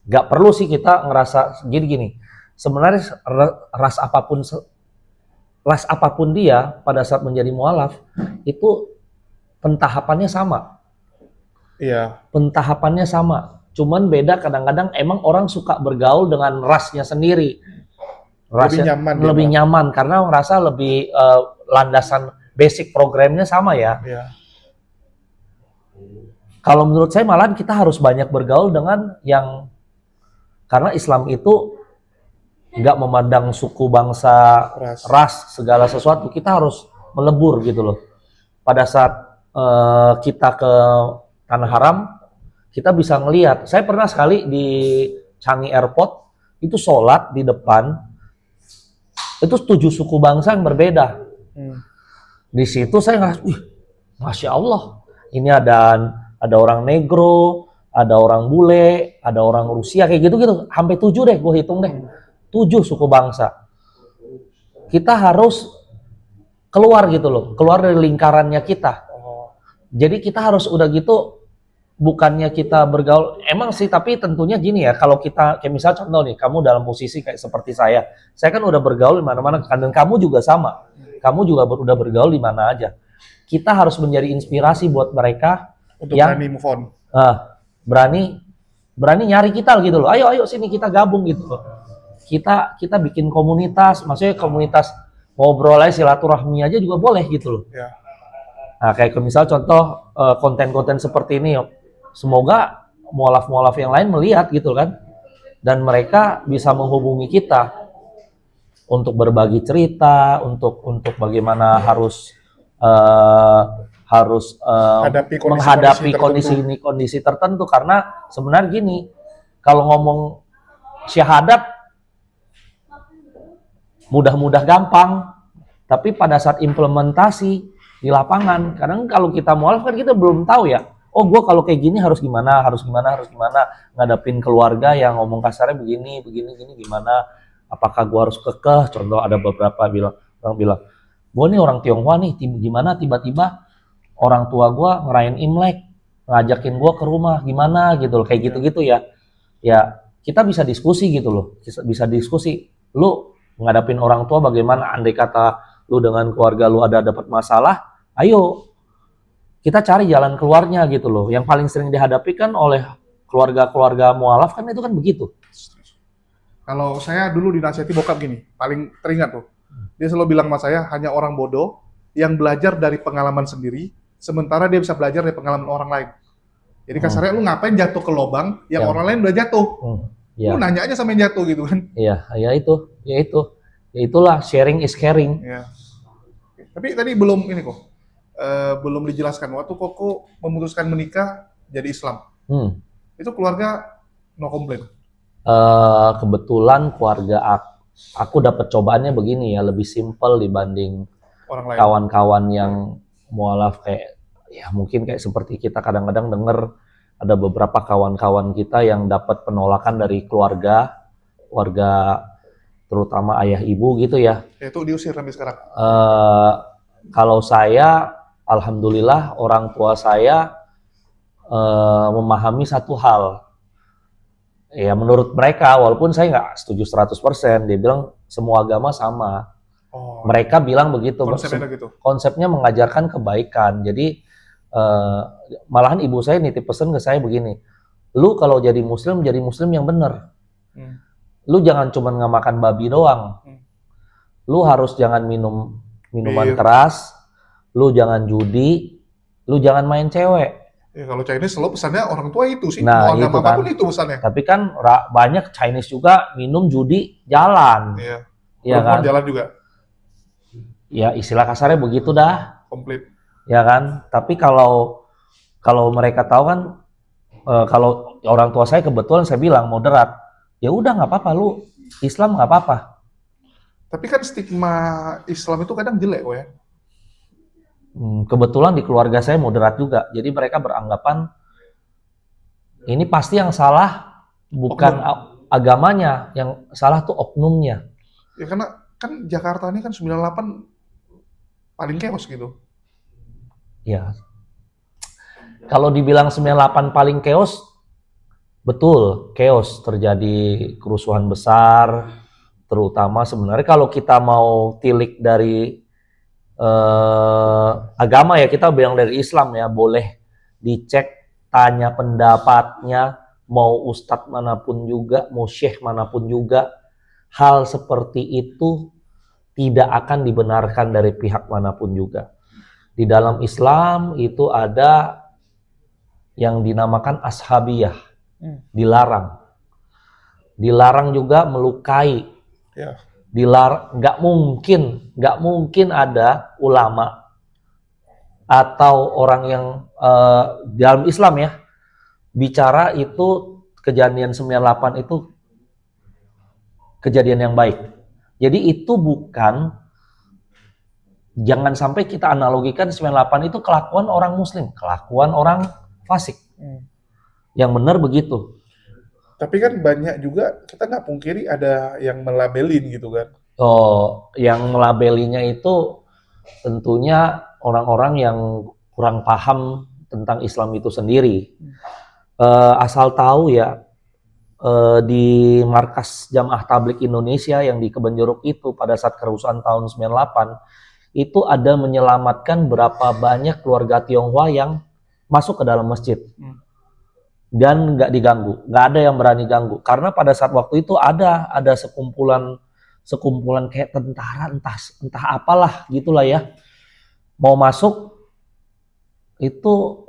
nggak perlu sih kita ngerasa gini. Sebenarnya ras apapun dia pada saat menjadi mualaf itu pentahapannya sama. Iya. Pentahapannya sama. Cuman beda kadang-kadang emang orang suka bergaul dengan rasnya sendiri. Lebih nyaman karena merasa lebih landasan basic programnya sama ya. Iya. Kalau menurut saya malahan kita harus banyak bergaul dengan yang, karena Islam itu nggak memandang suku, bangsa, ras, segala sesuatu. Kita harus melebur gitu loh. Pada saat kita ke Tanah Haram, kita bisa ngelihat. Saya pernah sekali di Changi Airport, itu sholat di depan, itu 7 suku bangsa yang berbeda. Di situ saya ngerasa, Masya Allah, ini ada orang Negro, ada orang bule, ada orang Rusia, kayak gitu-gitu. Sampai 7 deh, gue hitung deh. 7 suku bangsa. Kita harus keluar gitu loh, keluar dari lingkarannya kita. Jadi kita harus udah gitu, bukannya kita bergaul, emang sih, tapi tentunya gini ya, kalau kita, kayak misalnya contoh nih, kamu dalam posisi kayak seperti saya kan udah bergaul di mana-mana, dan kamu juga sama, kamu juga udah bergaul di mana aja. Kita harus menjadi inspirasi buat mereka untuk yang berani move on. Berani nyari kita gitu loh, ayo sini kita gabung gitu loh. Kita bikin komunitas, maksudnya komunitas ngobrol aja, silaturahmi aja juga boleh gitu loh. Ya. Nah kayak misal contoh konten-konten seperti ini, semoga mualaf-mualaf yang lain melihat gitu kan, dan mereka bisa menghubungi kita untuk berbagi cerita, untuk bagaimana harus menghadapi kondisi tertentu. Karena sebenarnya gini, kalau ngomong syahadat mudah-mudah gampang, tapi pada saat implementasi di lapangan, kadang kalau kita mualaf kan kita belum tahu ya, oh gue kalau kayak gini harus gimana, ngadapin keluarga yang ngomong kasarnya begini, gimana, apakah gue harus kekeh. Contoh ada beberapa orang bilang, gue nih orang Tionghoa nih, gimana tiba-tiba orang tua gue ngerayain Imlek, ngajakin gue ke rumah, gimana gitu loh, kayak gitu-gitu ya. Ya kita bisa diskusi gitu loh, bisa diskusi. Lu ngadapin orang tua bagaimana, andai kata lu dengan keluarga lu ada dapat masalah, ayo kita cari jalan keluarnya gitu loh. Yang paling sering dihadapi kan oleh keluarga-keluarga mualaf kan itu kan begitu. Kalau saya dulu dinasihati bokap gini, paling teringat tuh. Dia selalu bilang sama saya, hanya orang bodoh yang belajar dari pengalaman sendiri, sementara dia bisa belajar dari pengalaman orang lain. Jadi kasarnya lu ngapain jatuh ke lubang yang orang lain udah jatuh. Ya. Lu nanya aja sama yang jatuh gitu kan. Iya, ya itu. Ya itulah sharing is caring. Ya. Tapi tadi belum ini kok. Belum dijelaskan waktu Koko memutuskan menikah jadi Islam. Itu keluarga no komplain. Kebetulan keluarga aku dapat cobaannya begini ya, lebih simpel dibanding Orang lain. kawan-kawan yang mualaf kayak ya mungkin kayak seperti kita kadang-kadang dengar ada beberapa kawan-kawan kita yang dapat penolakan dari keluarga terutama ayah ibu gitu ya. Itu diusir sampai sekarang. Kalau saya, alhamdulillah orang tua saya memahami satu hal. Ya menurut mereka, walaupun saya nggak setuju 100%, dia bilang semua agama sama. Mereka bilang begitu. Konsepnya gitu. Konsepnya mengajarkan kebaikan. Jadi malahan ibu saya nitip pesan ke saya begini, lu kalau jadi muslim yang benar. Lu jangan cuma nggak makan babi doang. Lu harus jangan minum minuman keras, lu jangan judi, lu jangan main cewek. Ya, kalau Chinese selalu pesannya orang tua itu sih. Nah, mau agama itu kan. apapun itu pesannya. Tapi kan banyak Chinese juga minum judi jalan. Iya. Iya kan? Jalan juga. Ya istilah kasarnya begitu dah. Komplit. Ya kan? Tapi kalau mereka tahu kan, kalau orang tua saya kebetulan saya bilang moderat, ya udah nggak apa-apa, lu Islam nggak apa-apa. Tapi kan stigma Islam itu kadang jelek kok ya. Kebetulan di keluarga saya moderat juga, jadi mereka beranggapan ini pasti yang salah bukan agamanya, yang salah tuh oknumnya. Ya karena kan Jakarta ini kan 98 paling chaos gitu. Ya. Kalau dibilang 98 paling chaos, betul, chaos, terjadi kerusuhan besar, terutama sebenarnya kalau kita mau tilik dari agama ya, kita bilang dari Islam ya, boleh dicek, tanya pendapatnya, mau ustadz manapun juga, mau syekh manapun juga, hal seperti itu tidak akan dibenarkan dari pihak manapun juga. Di dalam Islam itu ada yang dinamakan ashabiyah, dilarang. Dilarang juga melukai. Ya. Dilarang, nggak mungkin ada ulama atau orang yang dalam Islam ya bicara itu kejadian 98 itu kejadian yang baik. Jadi itu bukan, jangan sampai kita analogikan 98 itu kelakuan orang muslim, kelakuan orang fasik. Yang benar begitu. Tapi kan banyak juga, kita nggak pungkiri ada yang melabelin gitu kan. Yang melabelinya itu tentunya orang-orang yang kurang paham tentang Islam itu sendiri. Asal tahu ya, di markas Jamaah Tabligh Indonesia yang di Kebon Jeruk itu pada saat kerusuhan tahun 98 itu ada menyelamatkan berapa banyak keluarga Tionghoa yang masuk ke dalam masjid dan nggak diganggu, nggak ada yang berani ganggu karena pada saat waktu itu ada sekumpulan kayak tentara entah apalah gitulah ya mau masuk itu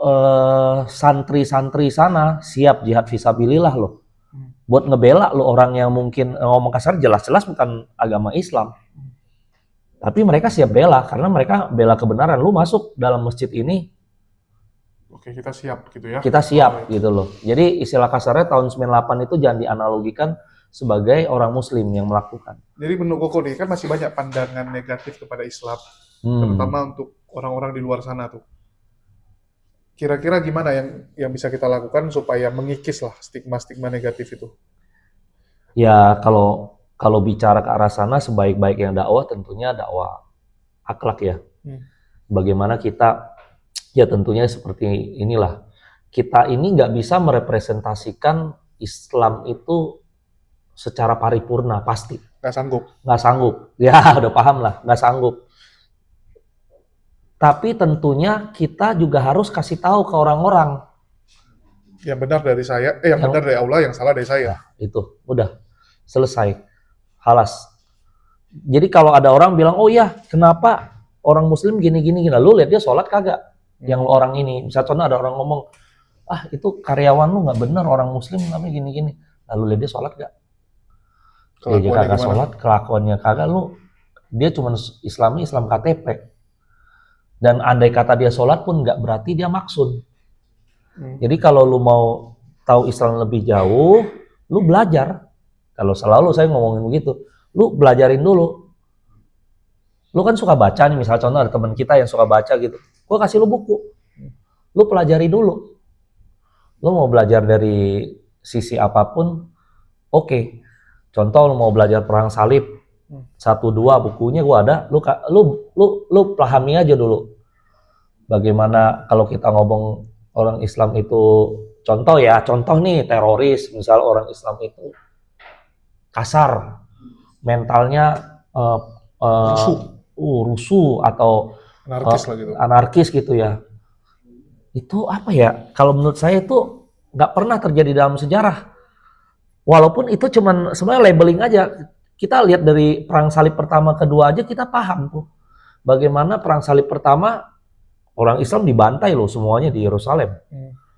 santri-santri sana siap jihad fisabilillah loh. Buat ngebela lo orang yang mungkin ngomong kasar jelas-jelas bukan agama Islam. Tapi mereka siap bela karena mereka bela kebenaran. Lu masuk dalam masjid ini, oke, kita siap gitu ya. Kita siap gitu loh. Jadi istilah kasarnya tahun 98 itu jangan dianalogikan sebagai orang muslim yang melakukan. Jadi menurut Koko nih, kan masih banyak pandangan negatif kepada Islam. Terutama untuk orang-orang di luar sana tuh. Kira-kira gimana yang bisa kita lakukan supaya mengikis lah stigma-stigma negatif itu? Ya kalau bicara ke arah sana sebaik-baiknya dakwah tentunya dakwah akhlak ya. Bagaimana kita ya tentunya seperti inilah. Kita ini nggak bisa merepresentasikan Islam itu secara paripurna pasti. Nggak sanggup. Nggak sanggup. Ya udah paham lah, nggak sanggup. Tapi tentunya kita juga harus kasih tahu ke orang-orang. Yang benar dari saya, yang benar dari Allah, yang salah dari saya. Itu, udah. Selesai. Halas. Jadi kalau ada orang bilang, oh ya, kenapa orang muslim gini-gini, lu lihat dia sholat kagak? Yang orang ini, misalnya ada orang ngomong, ah itu karyawan lu nggak benar, orang muslim tapi gini-gini. Lalu lihat dia sholat gak? Dia Kelakuannya kagak gimana? sholat, kelakuannya kagak, dia cuma Islam KTP. Dan andai kata dia sholat pun nggak berarti dia maksud. Jadi kalau lu mau tahu Islam lebih jauh, lu belajar. Kalau selalu saya ngomongin begitu, lu belajarin dulu. Lu kan suka baca nih, misal contoh ada teman kita yang suka baca gitu. Gua kasih lu buku. Lu pelajari dulu. Lu mau belajar dari sisi apapun, oke. Contoh lu mau belajar perang salib, 1-2 bukunya gua ada, lu pahami aja dulu. Bagaimana kalau kita ngomong orang Islam itu, contoh nih teroris, misal orang Islam itu kasar, mentalnya rusuh atau Anarkis lah gitu. anarkis gitu ya. Itu apa ya? Kalau menurut saya itu nggak pernah terjadi dalam sejarah. Walaupun itu cuman sebenarnya labeling aja. Kita lihat dari perang salib pertama kedua aja kita paham tuh. Bagaimana perang salib pertama orang Islam dibantai loh semuanya di Yerusalem.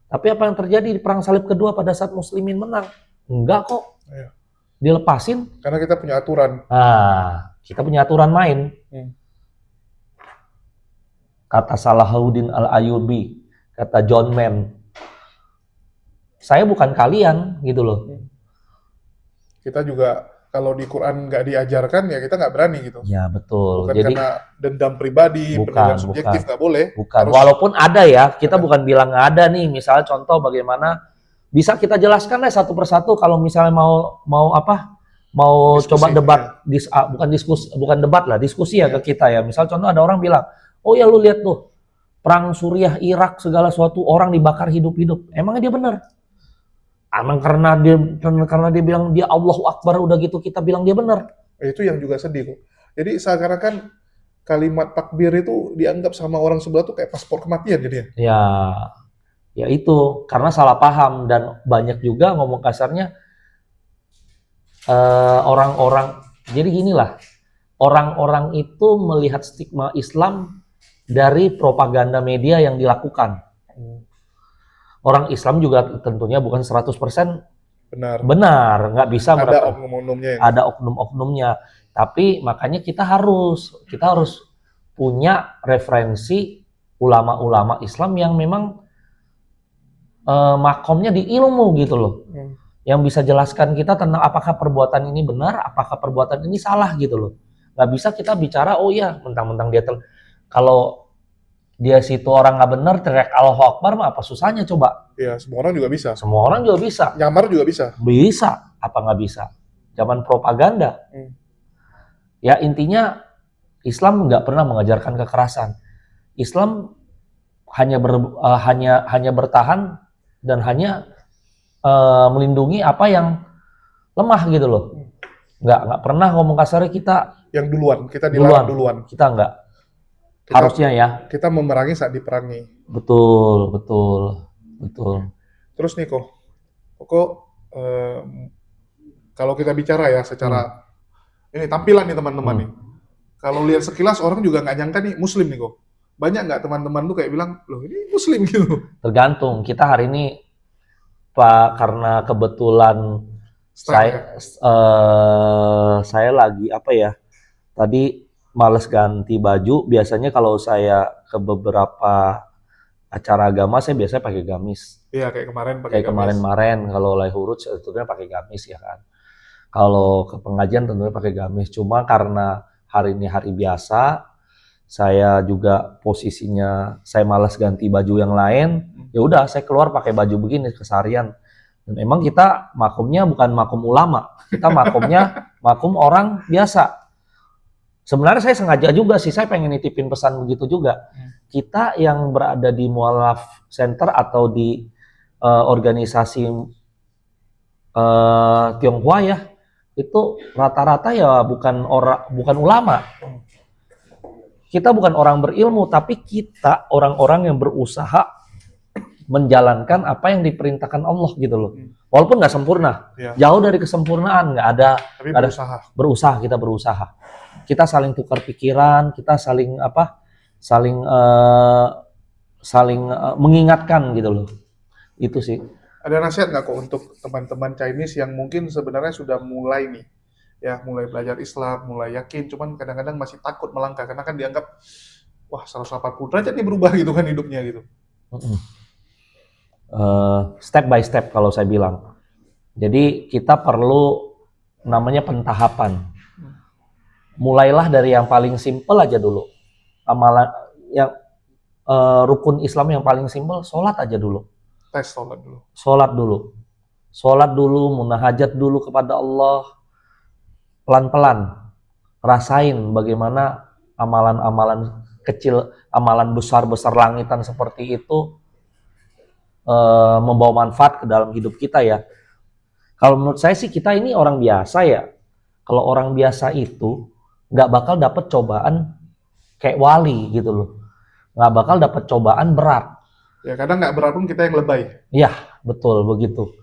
Tapi apa yang terjadi di perang salib kedua pada saat muslimin menang? Enggak kok. Iya. Dilepasin. Karena kita punya aturan. Nah, kita punya aturan main. Kata Salahuddin Al-Ayyubi, kata John Mann, saya bukan kalian gitu loh. Kita juga kalau di Quran nggak diajarkan ya kita nggak berani gitu. Ya betul. Bukan Jadi karena dendam pribadi, penilaian subjektif nggak boleh. bukan. Harus- Walaupun ada ya, kita bukan bilang nggak ada nih. Misalnya contoh bagaimana bisa kita jelaskan lah satu persatu kalau misalnya mau apa? Mau Diskusi, coba debat, bukan debat lah, diskusi ya ke kita ya. Misal contoh ada orang bilang, oh ya lu lihat tuh perang Suriah, Irak segala suatu orang dibakar hidup-hidup. Emangnya dia benar? Emang karena dia bilang dia Allahu Akbar udah gitu kita bilang dia benar. Itu yang juga sedih kok. Jadi seakan-akan kalimat takbir itu dianggap sama orang sebelah tuh kayak paspor kematian jadinya. Ya itu karena salah paham dan banyak juga ngomong kasarnya orang-orang. Jadi ginilah, orang-orang itu melihat stigma Islam dari propaganda media yang dilakukan. Orang Islam juga tentunya bukan 100% benar, nggak bisa Ada oknum-oknumnya. ada oknum-oknumnya. Tapi makanya kita harus punya referensi ulama-ulama Islam yang memang makomnya di ilmu gitu loh. Yang bisa jelaskan kita tentang apakah perbuatan ini benar, apakah perbuatan ini salah gitu loh. Nggak bisa kita bicara, oh iya, mentang-mentang dia kalau dia situ orang nggak benar, teriak Allahu Akbar mah apa susahnya coba? Ya, semua orang juga bisa. Semua orang juga bisa. Nyamar juga bisa. Bisa, apa nggak bisa? Zaman propaganda. Ya intinya Islam nggak pernah mengajarkan kekerasan. Islam hanya bertahan dan hanya melindungi apa yang lemah gitu loh. Nggak pernah ngomong kasarnya kita Yang duluan, kita dilarang duluan. Kita nggak. Harusnya ya. Kita memerangi saat diperangi. Betul. Terus nih kok kalau kita bicara ya secara ini tampilan nih teman-teman nih. Kalau lihat sekilas orang juga nggak nyangka nih Muslim nih kok. Banyak nggak teman-teman tuh kayak bilang, loh ini Muslim gitu. Tergantung. Kita hari ini Pak karena kebetulan saya lagi apa ya? Tadi males ganti baju. Biasanya kalau saya ke beberapa acara agama saya biasanya pakai gamis. Iya, kayak kemarin pakai Kayak kemarin kalau Lai Hurut tentunya pakai gamis ya kan. Kalau ke pengajian tentunya pakai gamis. Cuma karena hari ini hari biasa, saya juga posisinya saya malas ganti baju yang lain. Ya udah saya keluar pakai baju begini keseharian. Dan memang kita makumnya bukan makum ulama. Kita makumnya makum orang biasa. Sebenarnya saya sengaja juga sih, saya pengen nitipin pesan begitu juga. Kita yang berada di Mualaf Center atau di organisasi Tionghoa ya, itu rata-rata ya bukan ulama. Kita bukan orang berilmu, tapi kita orang-orang yang berusaha menjalankan apa yang diperintahkan Allah gitu loh. Walaupun nggak sempurna, jauh dari kesempurnaan, nggak ada. Tapi berusaha. Kita berusaha. Kita saling tukar pikiran, kita saling mengingatkan gitu loh. Itu sih. Ada nasihat nggak kok untuk teman-teman Chinese yang mungkin sebenarnya sudah mulai nih, ya mulai belajar Islam, mulai yakin, cuman kadang-kadang masih takut melangkah karena kan dianggap wah 180 derajat nih berubah gitu kan hidupnya gitu. Step by step kalau saya bilang. Jadi kita perlu namanya pentahapan. Mulailah dari yang paling simpel aja dulu. Amalan yang rukun Islam yang paling simpel, sholat aja dulu. Tes sholat dulu. Sholat dulu. Sholat dulu, munahajat dulu kepada Allah. Pelan-pelan. Rasain bagaimana amalan-amalan kecil, amalan besar-besar langitan seperti itu membawa manfaat ke dalam hidup kita ya. Kalau menurut saya sih kita ini orang biasa ya. Kalau orang biasa itu nggak bakal dapat cobaan kayak wali gitu loh. Nggak bakal dapat cobaan berat. Ya kadang nggak berat pun kita yang lebay. Iya, betul begitu.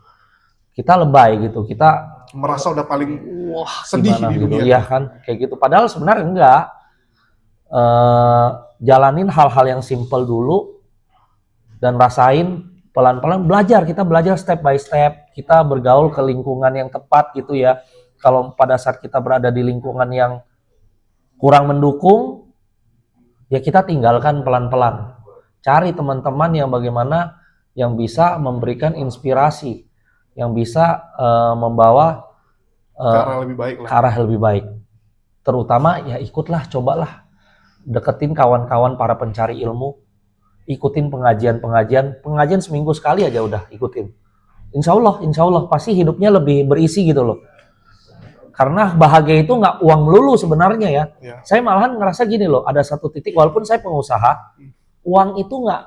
Kita lebay gitu. Kita Merasa udah paling wah sedih gimana di gitu. dunia. Iya kan, kayak gitu. Padahal sebenarnya enggak. Jalanin hal-hal yang simple dulu dan rasain pelan-pelan. Kita belajar step by step. Kita bergaul ke lingkungan yang tepat gitu ya. Kalau pada saat kita berada di lingkungan yang kurang mendukung, ya kita tinggalkan pelan-pelan. Cari teman-teman yang bagaimana yang bisa memberikan inspirasi, yang bisa membawa Ke arah lebih baik lah. ke arah lebih baik. Terutama ya ikutlah, cobalah. Deketin kawan-kawan para pencari ilmu. Ikutin pengajian seminggu sekali aja udah ikutin. Insya Allah pasti hidupnya lebih berisi gitu loh. Karena bahagia itu nggak uang melulu sebenarnya ya. Ya. Saya malahan ngerasa gini loh, ada satu titik walaupun saya pengusaha, uang itu nggak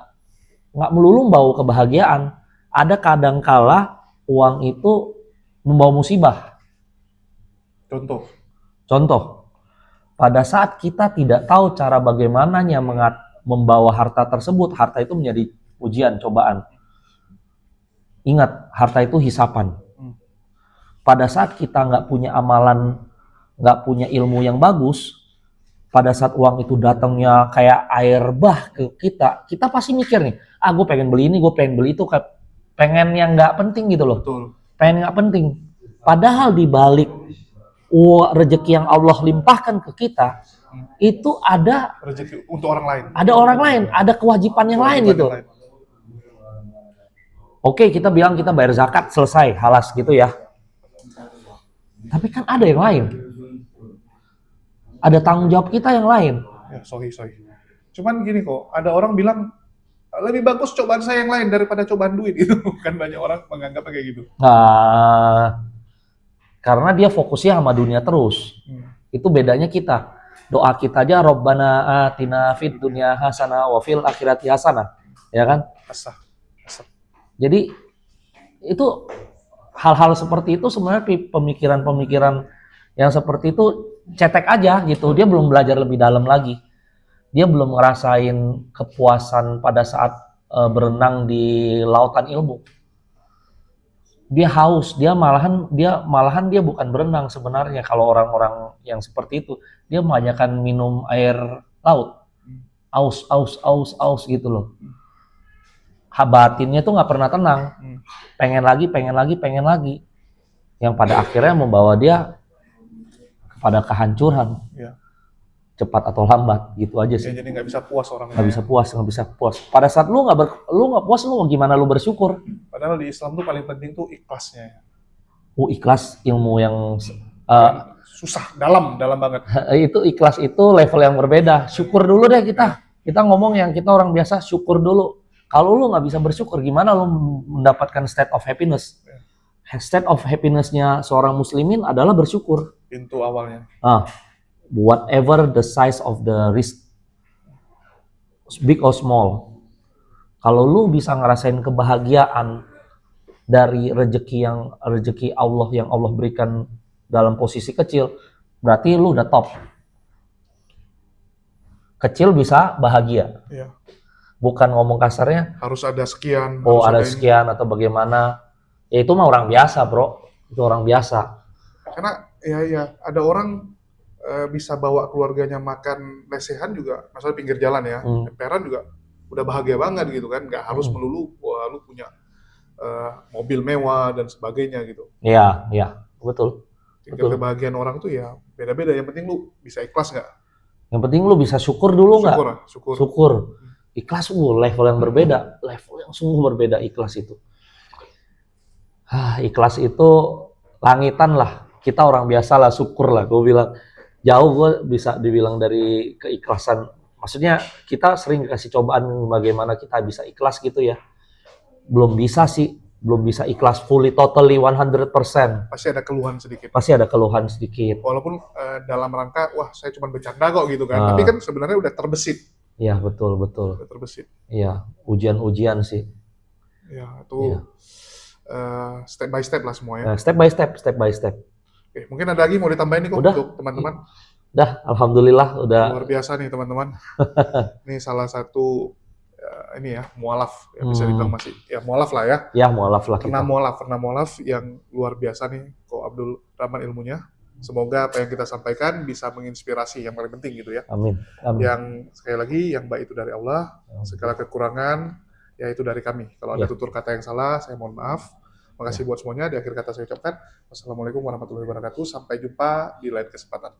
melulu membawa kebahagiaan. Ada kadangkala uang itu membawa musibah. Contoh, pada saat kita tidak tahu cara bagaimananya membawa harta tersebut, harta itu menjadi ujian, cobaan. Ingat, harta itu hisapan. Pada saat kita nggak punya amalan, nggak punya ilmu yang bagus, pada saat uang itu datangnya kayak air bah ke kita, kita pasti mikir nih, gue pengen beli ini, gue pengen beli itu, pengen yang nggak penting gitu loh. Betul. Pengen nggak penting. Padahal di balik rezeki yang Allah limpahkan ke kita, itu ada Rezeki untuk orang lain. ada orang lain, ada kewajiban yang lain gitu. Yang lain. Oke, kita bilang kita bayar zakat, selesai, halas gitu ya. Tapi kan ada yang lain. Ada tanggung jawab kita yang lain. Ya, sorry. Cuman gini kok, ada orang bilang lebih bagus cobaan saya yang lain daripada cobaan duit itu. Kan banyak orang menganggapnya kayak gitu. Nah, karena dia fokusnya sama dunia terus. Itu bedanya kita. Doa kita aja, Rabbana atina fid dunya hasanah wa fil akhirati hasanah. Ya kan? Asah. Jadi itu hal-hal seperti itu sebenarnya pemikiran-pemikiran yang seperti itu cetek aja gitu. Dia belum belajar lebih dalam lagi. Dia belum ngerasain kepuasan pada saat berenang di lautan ilmu. Dia haus, dia malahan dia bukan berenang sebenarnya. Kalau orang-orang yang seperti itu, dia kebanyakan minum air laut. Aus gitu loh. Batinnya tuh nggak pernah tenang. Pengen lagi. Yang pada akhirnya membawa dia kepada kehancuran. Ya. Cepat atau lambat, gitu aja sih. Ya, jadi nggak bisa puas orangnya. Nggak bisa puas. Pada saat lu nggak puas, lu gimana lu bersyukur? Padahal di Islam tuh paling penting tuh ikhlasnya. Ikhlas ilmu yang Susah, dalam banget. itu ikhlas itu level yang berbeda. Syukur dulu deh kita. Kita ngomong yang kita orang biasa, syukur dulu. Kalau lu nggak bisa bersyukur, gimana lu mendapatkan state of happiness? State of happiness-nya seorang muslimin adalah bersyukur. Pintu awalnya. Whatever the size of the risk, big or small. Kalau lu bisa ngerasain kebahagiaan dari rezeki Allah yang Allah berikan dalam posisi kecil, berarti lu udah top. Kecil bisa bahagia. Iya. Bukan ngomong kasarnya, Harus ada sekian. oh harus ada ini. sekian atau bagaimana. Ya itu mah orang biasa, bro. Itu orang biasa. Karena ya ada orang bisa bawa keluarganya makan lesehan juga, masalah pinggir jalan ya, emperan juga udah bahagia banget gitu kan, nggak harus melulu wah lu punya mobil mewah dan sebagainya gitu. Iya, iya, betul. Tingkat Betul. kebahagiaan orang tuh ya beda-beda. Yang penting lu bisa ikhlas nggak? Yang penting lu bisa syukur dulu nggak? Syukur, syukur. Syukur. Ikhlas level yang berbeda, level yang sungguh berbeda ikhlas itu. Ikhlas itu langitan lah. Kita orang biasa lah, syukur lah. Gue bilang jauh gue bisa dibilang dari keikhlasan. Maksudnya kita sering kasih cobaan bagaimana kita bisa ikhlas gitu ya. Belum bisa sih, belum bisa ikhlas fully, totally, 100%. Pasti ada keluhan sedikit. Pasti ada keluhan sedikit. Walaupun dalam rangka, wah saya cuma bercanda kok gitu kan. Tapi kan sebenarnya udah terbesit. Iya, betul, betul. Udah terbesit. Iya, ujian-ujian sih. Ya, itu step by step lah semuanya. Nah, step by step, step by step. Oke, mungkin ada lagi mau ditambahin nih kok Udah. untuk teman-teman. Dah, alhamdulillah udah. Luar biasa nih teman-teman. Ini salah satu ini ya, mualaf ya, bisa dibilang masih ya mualaf lah ya. Ya, mualaf lah kita. Pernah mualaf yang luar biasa nih Ko Abdul Rahman ilmunya. Semoga apa yang kita sampaikan bisa menginspirasi yang paling penting gitu ya. Amin. Amin. Yang sekali lagi yang baik itu dari Allah, segala kekurangan ya itu dari kami. Kalau ada Ya. tutur kata yang salah, saya mohon maaf. Makasih buat semuanya. Di akhir kata saya ucapkan wassalamualaikum warahmatullahi wabarakatuh. Sampai jumpa di lain kesempatan.